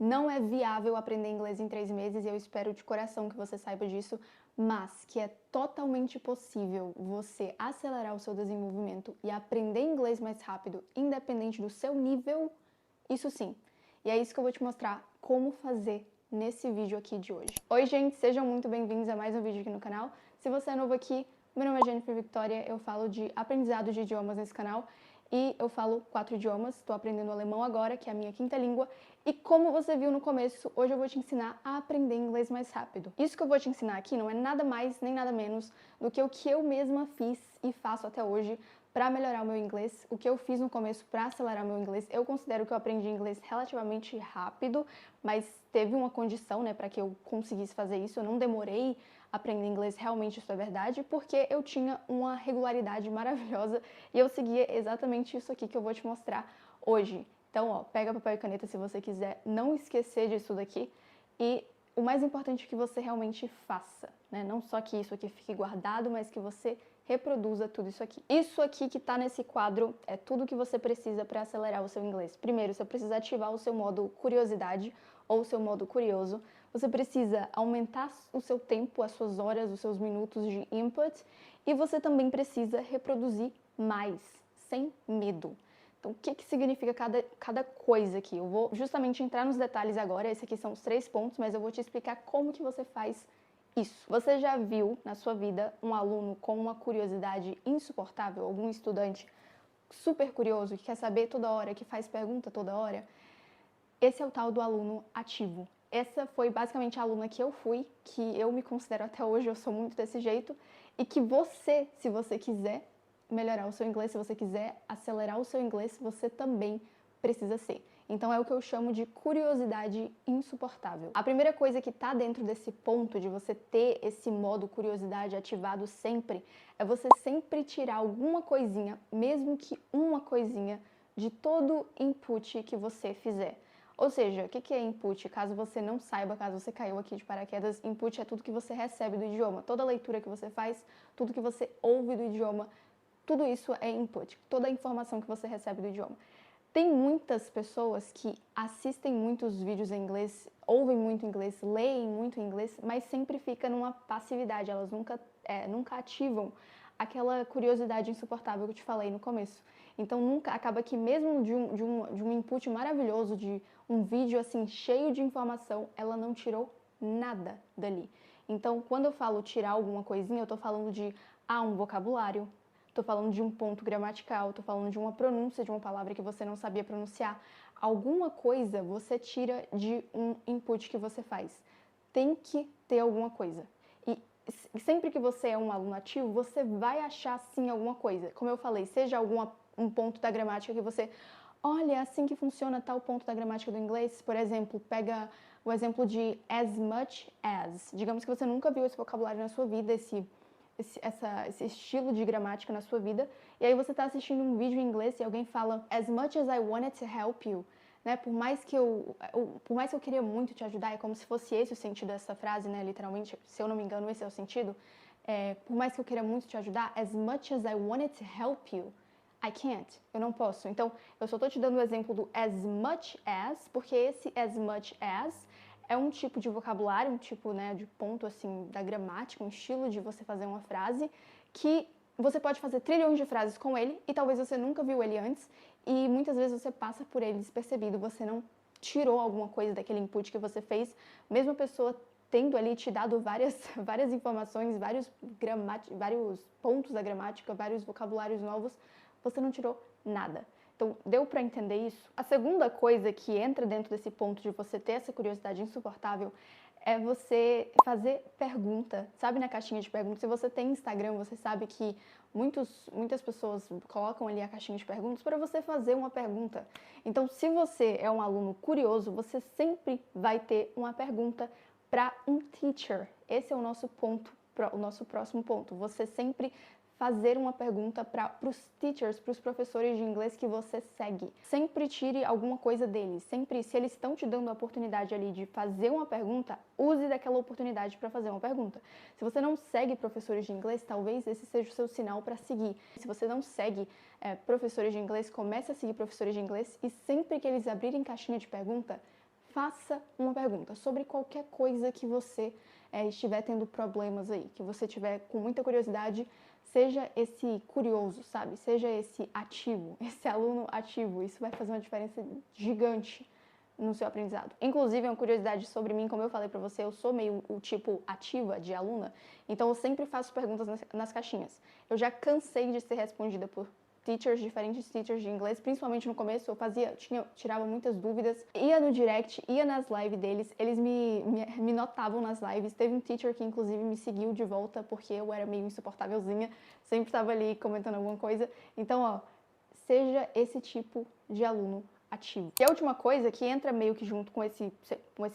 não é viável aprender inglês em 3 meses, e eu espero de coração que você saiba disso, mas que é totalmente possível você acelerar o seu desenvolvimento e aprender inglês mais rápido, independente do seu nível, isso sim. E é isso que eu vou te mostrar como fazer nesse vídeo aqui de hoje. Oi, gente, sejam muito bem-vindos a mais um vídeo aqui no canal. Se você é novo aqui, meu nome é Jennifer Victoria, eu falo de aprendizado de idiomas nesse canal e eu falo 4 idiomas, estou aprendendo alemão agora, que é a minha 5ª língua, e como você viu no começo, hoje eu vou te ensinar a aprender inglês mais rápido. Isso que eu vou te ensinar aqui não é nada mais nem nada menos do que o que eu mesma fiz e faço até hoje para melhorar o meu inglês, o que eu fiz no começo para acelerar o meu inglês. Eu considero que eu aprendi inglês relativamente rápido, mas teve uma condição, né, para que eu conseguisse fazer isso. Eu não demorei a aprender inglês, realmente isso é verdade, porque eu tinha uma regularidade maravilhosa e eu seguia exatamente isso aqui que eu vou te mostrar hoje. Então, ó, pega papel e caneta se você quiser não esquecer disso daqui e o mais importante é que você realmente faça, né? Não só que isso aqui fique guardado, mas que você reproduza tudo isso aqui. Isso aqui que tá nesse quadro é tudo que você precisa para acelerar o seu inglês. Primeiro, você precisa ativar o seu modo curiosidade ou o seu modo curioso. Você precisa aumentar o seu tempo, as suas horas, os seus minutos de input. E você também precisa reproduzir mais, sem medo. Então, o que significa cada coisa aqui? Eu vou justamente entrar nos detalhes agora, esses aqui são os 3 pontos, mas eu vou te explicar como que você faz isso. Você já viu na sua vida um aluno com uma curiosidade insuportável, algum estudante super curioso, que quer saber toda hora, que faz pergunta toda hora? Esse é o tal do aluno ativo. Essa foi basicamente a aluna que eu fui, que eu me considero até hoje, eu sou muito desse jeito, e que você, se você quiser melhorar o seu inglês, se você quiser acelerar o seu inglês, você também precisa ser. Então é o que eu chamo de curiosidade insuportável. A primeira coisa que está dentro desse ponto de você ter esse modo curiosidade ativado sempre, é você sempre tirar alguma coisinha, mesmo que uma coisinha, de todo input que você fizer. Ou seja, o que é input? Caso você não saiba, caso você caiu aqui de paraquedas, input é tudo que você recebe do idioma. Toda leitura que você faz, tudo que você ouve do idioma, tudo isso é input. Toda a informação que você recebe do idioma. Tem muitas pessoas que assistem muitos vídeos em inglês, ouvem muito inglês, leem muito inglês, mas sempre fica numa passividade. Elas nunca ativam aquela curiosidade insuportável que eu te falei no começo. Então nunca acaba que mesmo de um input maravilhoso, de um vídeo assim cheio de informação, ela não tirou nada dali. Então quando eu falo tirar alguma coisinha, eu tô falando de um vocabulário, tô falando de um ponto gramatical, tô falando de uma pronúncia de uma palavra que você não sabia pronunciar. Alguma coisa você tira de um input que você faz. Tem que ter alguma coisa. E sempre que você é um aluno ativo, você vai achar sim alguma coisa. Como eu falei, seja um ponto da gramática que você, olha, é assim que funciona tal ponto da gramática do inglês. Por exemplo, pega o exemplo de as much as. Digamos que você nunca viu esse vocabulário na sua vida, esse estilo de gramática na sua vida, e aí você está assistindo um vídeo em inglês e alguém fala as much as I wanted to help you, né? Por mais que eu queria muito te ajudar, é como se fosse esse o sentido dessa frase, né? Literalmente, se eu não me engano, esse é o sentido. Por mais que eu queira muito te ajudar, as much as I wanted to help you, I can't, eu não posso. Então, eu só estou te dando o exemplo do as much as, porque esse as much as é um tipo de vocabulário, um tipo, né, de ponto assim da gramática, um estilo de você fazer uma frase que você pode fazer trilhões de frases com ele e talvez você nunca viu ele antes e muitas vezes você passa por ele despercebido, você não tirou alguma coisa daquele input que você fez, mesmo a pessoa tendo ali te dado várias informações, vários pontos da gramática, vários vocabulários novos, você não tirou nada. Então, deu para entender isso? A segunda coisa que entra dentro desse ponto de você ter essa curiosidade insuportável é você fazer pergunta. Sabe, na caixinha de perguntas, se você tem Instagram, você sabe que muitas pessoas colocam ali a caixinha de perguntas para você fazer uma pergunta. Então, se você é um aluno curioso, você sempre vai ter uma pergunta para um teacher. Esse é o nosso ponto, o nosso próximo ponto. Você sempre fazer uma pergunta para os teachers, para os professores de inglês que você segue. Sempre tire alguma coisa deles. Sempre, se eles estão te dando a oportunidade ali de fazer uma pergunta, use daquela oportunidade para fazer uma pergunta. Se você não segue professores de inglês, talvez esse seja o seu sinal para seguir. Se você não segue professores de inglês, comece a seguir professores de inglês e sempre que eles abrirem caixinha de pergunta, faça uma pergunta sobre qualquer coisa que você estiver tendo problemas aí, que você tiver com muita curiosidade. Seja esse curioso, sabe? Seja esse ativo, esse aluno ativo. Isso vai fazer uma diferença gigante no seu aprendizado. Inclusive, uma curiosidade sobre mim, como eu falei pra você, eu sou meio o tipo ativa de aluna, então eu sempre faço perguntas nas caixinhas. Eu já cansei de ser respondida por diferentes teachers de inglês, principalmente no começo, tirava muitas dúvidas, ia no direct, ia nas lives deles, eles me notavam nas lives. Teve um teacher que inclusive me seguiu de volta porque eu era meio insuportávelzinha, sempre estava ali comentando alguma coisa. Então, ó, seja esse tipo de aluno ativo. E a última coisa que entra meio que junto com esse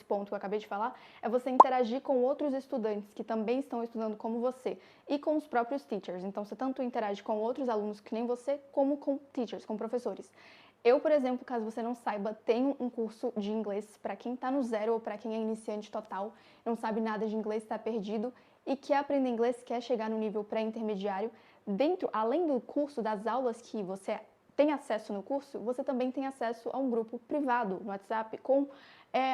ponto que eu acabei de falar é você interagir com outros estudantes que também estão estudando como você e com os próprios teachers. Então, você tanto interage com outros alunos que nem você, como com teachers, com professores. Eu, por exemplo, caso você não saiba, tenho um curso de inglês para quem está no zero ou para quem é iniciante total, não sabe nada de inglês, está perdido e quer aprender inglês, quer chegar no nível pré-intermediário. Além do curso, das aulas que você tem acesso no curso, você também tem acesso a um grupo privado no WhatsApp com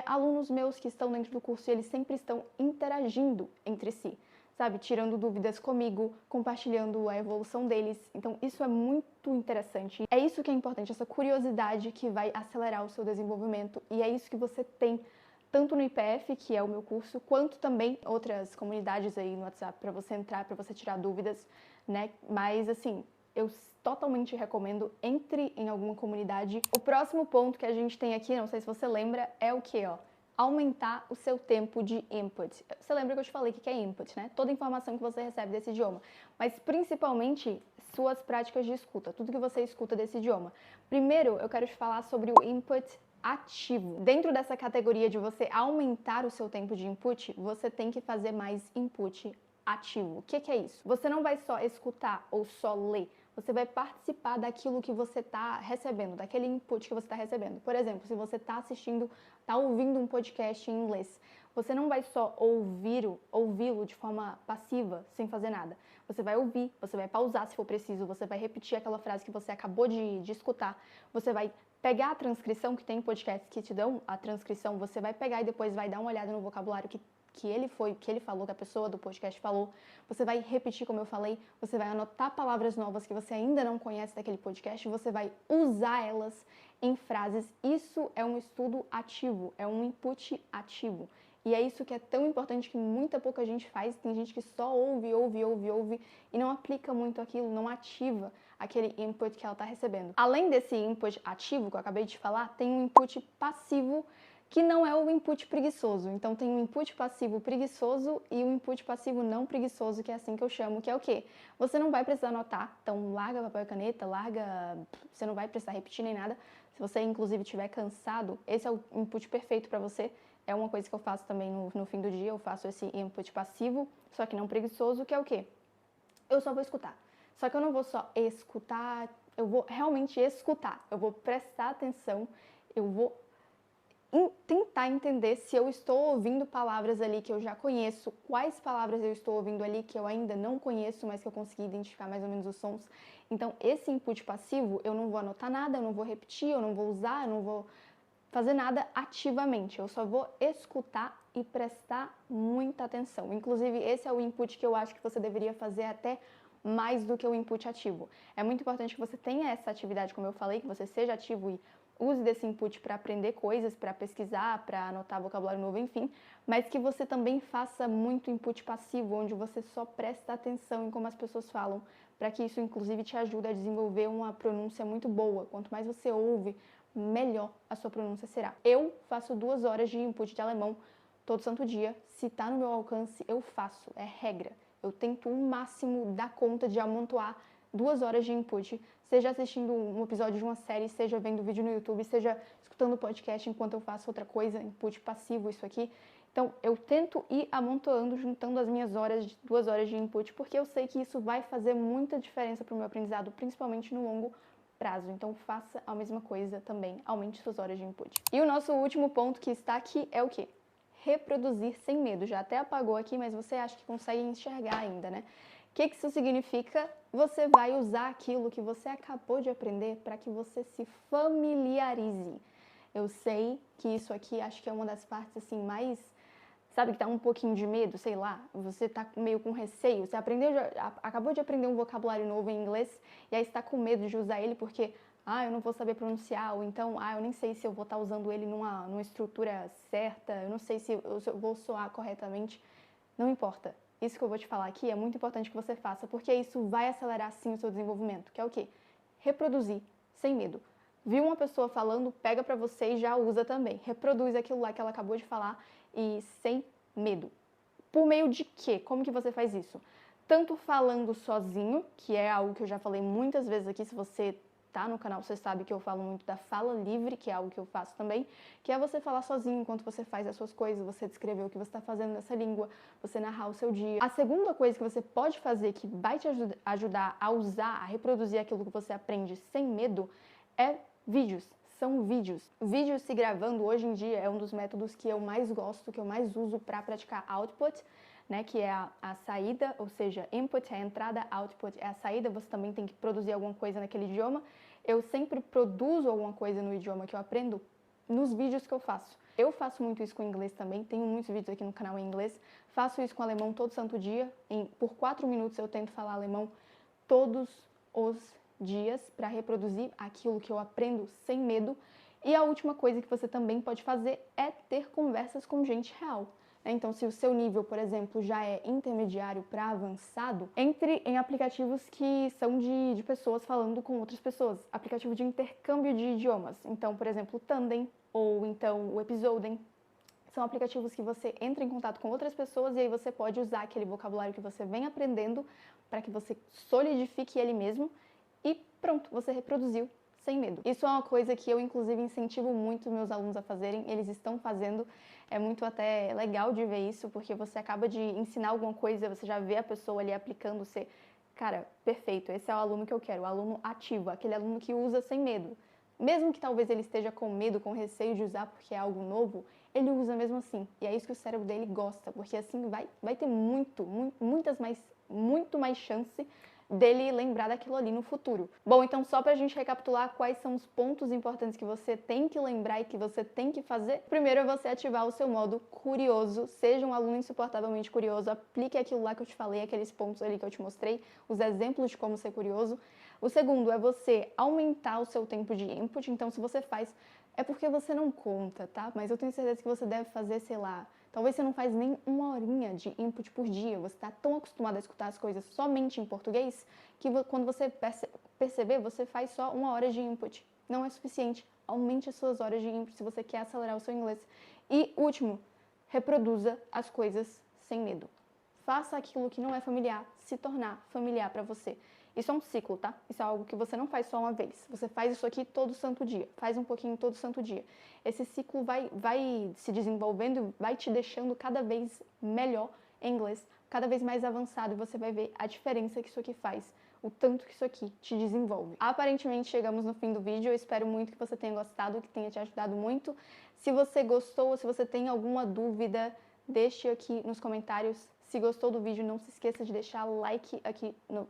alunos meus que estão dentro do curso e eles sempre estão interagindo entre si, sabe? Tirando dúvidas comigo, compartilhando a evolução deles. Então, isso é muito interessante. É isso que é importante, essa curiosidade que vai acelerar o seu desenvolvimento e é isso que você tem tanto no IPF, que é o meu curso, quanto também outras comunidades aí no WhatsApp para você entrar, para você tirar dúvidas, né? Mas, assim, eu totalmente recomendo, entre em alguma comunidade. O próximo ponto que a gente tem aqui, não sei se você lembra, é o que, ó? Aumentar o seu tempo de input. Você lembra que eu te falei que é input, né? Toda informação que você recebe desse idioma. Mas principalmente suas práticas de escuta, tudo que você escuta desse idioma. Primeiro, eu quero te falar sobre o input ativo. Dentro dessa categoria de você aumentar o seu tempo de input, você tem que fazer mais input ativo. O que é isso? Você não vai só escutar ou só ler. Você vai participar daquilo que você está recebendo, daquele input que você está recebendo. Por exemplo, se você está ouvindo um podcast em inglês, você não vai só ouvi-lo de forma passiva, sem fazer nada. Você vai ouvir, você vai pausar se for preciso, você vai repetir aquela frase que você acabou de escutar, você vai pegar a transcrição, que tem podcasts que te dão a transcrição, você vai pegar e depois vai dar uma olhada no vocabulário que ele falou, que a pessoa do podcast falou, você vai repetir como eu falei, você vai anotar palavras novas que você ainda não conhece daquele podcast, você vai usar elas em frases. Isso é um estudo ativo, é um input ativo. E é isso que é tão importante que pouca gente faz. Tem gente que só ouve e não aplica muito aquilo, não ativa aquele input que ela está recebendo. Além desse input ativo que eu acabei de falar, tem um input passivo que não é o input preguiçoso. Então tem um input passivo preguiçoso e um input passivo não preguiçoso, que é assim que eu chamo, que é o quê? Você não vai precisar anotar, então larga papel e caneta, você não vai precisar repetir nem nada. Se você inclusive estiver cansado, esse é o input perfeito para você. É uma coisa que eu faço também no fim do dia, eu faço esse input passivo, só que não preguiçoso, que é o quê? Eu só vou escutar. Só que eu não vou só escutar, eu vou realmente escutar, eu vou prestar atenção, eu vou tentar entender se eu estou ouvindo palavras ali que eu já conheço, quais palavras eu estou ouvindo ali que eu ainda não conheço, mas que eu consegui identificar mais ou menos os sons. Então, esse input passivo, eu não vou anotar nada, eu não vou repetir, eu não vou usar, eu não vou fazer nada ativamente, eu só vou escutar e prestar muita atenção. Inclusive, esse é o input que eu acho que você deveria fazer até mais do que o input ativo. É muito importante que você tenha essa atividade, como eu falei, que você seja ativo e use desse input para aprender coisas, para pesquisar, para anotar vocabulário novo, enfim, mas que você também faça muito input passivo, onde você só presta atenção em como as pessoas falam, para que isso inclusive te ajude a desenvolver uma pronúncia muito boa. Quanto mais você ouve, melhor a sua pronúncia será. Eu faço 2 horas de input de alemão todo santo dia. Se tá no meu alcance, eu faço, é regra. Eu tento o máximo dar conta de amontoar 2 horas de input, seja assistindo um episódio de uma série, seja vendo vídeo no YouTube, seja escutando podcast enquanto eu faço outra coisa, input passivo, isso aqui. Então, eu tento ir amontoando, juntando as minhas 2 horas de input, porque eu sei que isso vai fazer muita diferença para o meu aprendizado, principalmente no longo prazo. Então, faça a mesma coisa também, aumente suas horas de input. E o nosso último ponto que está aqui é o quê? Reproduzir sem medo. Já até apagou aqui, mas você acha que consegue enxergar ainda, né? O que isso significa? Você vai usar aquilo que você acabou de aprender para que você se familiarize. Eu sei que isso aqui acho que é uma das partes assim mais, sabe, que tá um pouquinho de medo, sei lá, você tá meio com receio, você acabou de aprender um vocabulário novo em inglês e aí você tá com medo de usar ele porque, eu não vou saber pronunciar, ou então, eu nem sei se eu vou estar usando ele numa estrutura certa, eu não sei se eu vou soar corretamente. Não importa. Isso que eu vou te falar aqui é muito importante que você faça, porque isso vai acelerar sim o seu desenvolvimento, que é o quê? Reproduzir sem medo. Viu uma pessoa falando, pega pra você e já usa também. Reproduz aquilo lá que ela acabou de falar e sem medo. Por meio de quê? Como que você faz isso? Tanto falando sozinho, que é algo que eu já falei muitas vezes aqui, se você tá no canal, você sabe que eu falo muito da fala livre, que é algo que eu faço também, que é você falar sozinho enquanto você faz as suas coisas, você descrever o que você está fazendo nessa língua, você narrar o seu dia. A segunda coisa que você pode fazer que vai te ajudar a usar, a reproduzir aquilo que você aprende sem medo, é vídeos. São vídeos. Vídeos se gravando hoje em dia é um dos métodos que eu mais gosto, que eu mais uso para praticar output, né, que é a saída, ou seja, input é a entrada, output é a saída, você também tem que produzir alguma coisa naquele idioma. Eu sempre produzo alguma coisa no idioma que eu aprendo nos vídeos que eu faço. Eu faço muito isso com inglês também, tenho muitos vídeos aqui no canal em inglês, faço isso com alemão todo santo dia, por 4 minutos eu tento falar alemão todos os dias para reproduzir aquilo que eu aprendo sem medo. E a última coisa que você também pode fazer é ter conversas com gente real. Então, se o seu nível, por exemplo, já é intermediário para avançado, entre em aplicativos que são de pessoas falando com outras pessoas. Aplicativo de intercâmbio de idiomas. Então, por exemplo, o Tandem ou então o Episoden. São aplicativos que você entra em contato com outras pessoas e aí você pode usar aquele vocabulário que você vem aprendendo para que você solidifique ele mesmo e pronto, você reproduziu sem medo. Isso é uma coisa que eu, inclusive, incentivo muito meus alunos a fazerem, eles estão fazendo, é muito até legal de ver isso, porque você acaba de ensinar alguma coisa, você já vê a pessoa ali aplicando, você, cara, perfeito, esse é o aluno que eu quero, o aluno ativo, aquele aluno que usa sem medo. Mesmo que talvez ele esteja com medo, com receio de usar porque é algo novo, ele usa mesmo assim. E é isso que o cérebro dele gosta, porque assim vai ter muito mais chance dele lembrar daquilo ali no futuro. Bom, então só pra gente recapitular quais são os pontos importantes que você tem que lembrar e que você tem que fazer. Primeiro é você ativar o seu modo curioso, seja um aluno insuportavelmente curioso, aplique aquilo lá que eu te falei, aqueles pontos ali que eu te mostrei, os exemplos de como ser curioso. O segundo é você aumentar o seu tempo de input, então se você faz, é porque você não conta, tá? Mas eu tenho certeza que você deve fazer, sei lá, talvez você não faz nem 1 horinha de input por dia, você está tão acostumado a escutar as coisas somente em português, que quando você perceber, você faz só 1 hora de input. Não é suficiente. Aumente as suas horas de input se você quer acelerar o seu inglês. E último, reproduza as coisas sem medo. Faça aquilo que não é familiar se tornar familiar para você. Isso é um ciclo, tá? Isso é algo que você não faz só uma vez. Você faz isso aqui todo santo dia. Faz um pouquinho todo santo dia. Esse ciclo vai se desenvolvendo e vai te deixando cada vez melhor em inglês, cada vez mais avançado. E você vai ver a diferença que isso aqui faz, o tanto que isso aqui te desenvolve. Aparentemente chegamos no fim do vídeo. Eu espero muito que você tenha gostado, que tenha te ajudado muito. Se você gostou ou se você tem alguma dúvida, deixe aqui nos comentários. Se gostou do vídeo, não se esqueça de deixar like aqui no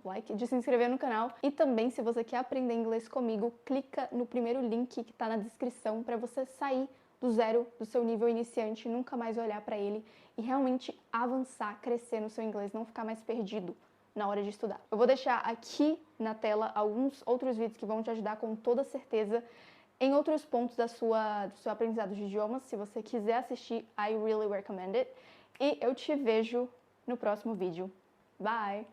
like, de se inscrever no canal. E também, se você quer aprender inglês comigo, clica no primeiro link que está na descrição para você sair do zero, do seu nível iniciante, nunca mais olhar para ele e realmente avançar, crescer no seu inglês, não ficar mais perdido na hora de estudar. Eu vou deixar aqui na tela alguns outros vídeos que vão te ajudar com toda certeza em outros pontos do seu aprendizado de idiomas. Se você quiser assistir, I really recommend it. E eu te vejo no próximo vídeo. Bye!